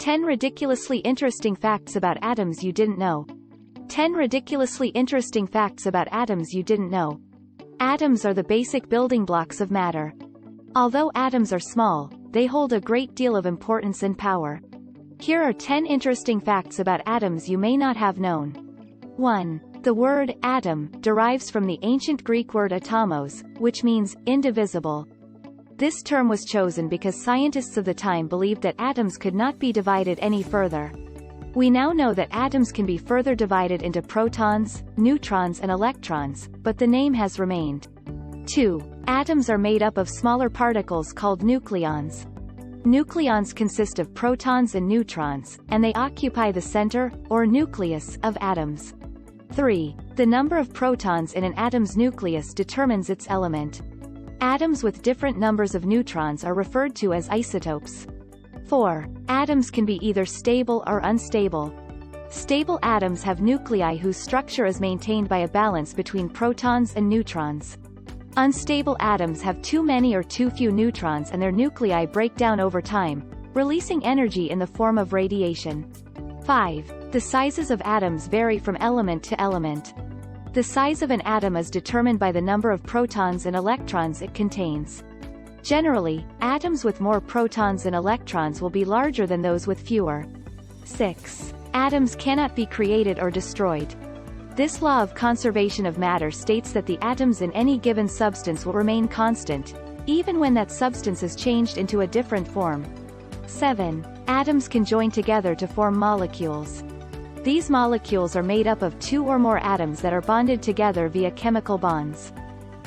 10 ridiculously interesting facts about atoms you didn't know. 10 ridiculously interesting facts about atoms you didn't know. Atoms are the basic building blocks of matter. Although atoms are small, they hold a great deal of importance and power. Here are 10 interesting facts about atoms you may not have known. 1. The word atom derives from the ancient Greek word atomos, which means indivisible. This term was chosen because scientists of the time believed that atoms could not be divided any further. We now know that atoms can be further divided into protons, neutrons and electrons, but the name has remained. 2. Atoms are made up of smaller particles called nucleons. Nucleons consist of protons and neutrons, and they occupy the center, or nucleus, of atoms. 3. The number of protons in an atom's nucleus determines its element. Atoms with different numbers of neutrons are referred to as isotopes. 4. Atoms can be either stable or unstable. Stable atoms have nuclei whose structure is maintained by a balance between protons and neutrons. Unstable atoms have too many or too few neutrons and their nuclei break down over time, releasing energy in the form of radiation. 5. The sizes of atoms vary from element to element. The size of an atom is determined by the number of protons and electrons it contains. Generally, atoms with more protons and electrons will be larger than those with fewer. 6. Atoms cannot be created or destroyed. This law of conservation of matter states that the atoms in any given substance will remain constant, even when that substance is changed into a different form. 7. Atoms can join together to form molecules. These molecules are made up of two or more atoms that are bonded together via chemical bonds.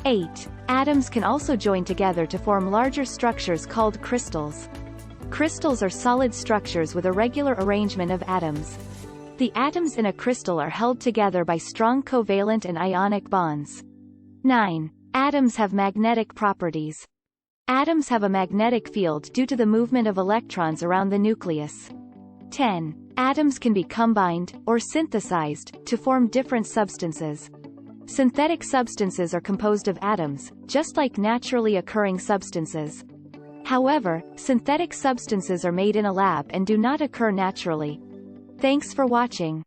8. Atoms can also join together to form larger structures called crystals. Crystals are solid structures with a regular arrangement of atoms. The atoms in a crystal are held together by strong covalent and ionic bonds. 9. Atoms have magnetic properties. Atoms have a magnetic field due to the movement of electrons around the nucleus. 10. Atoms can be combined, or synthesized, to form different substances. Synthetic substances are composed of atoms, just like naturally occurring substances. However, synthetic substances are made in a lab and do not occur naturally. Thanks for watching.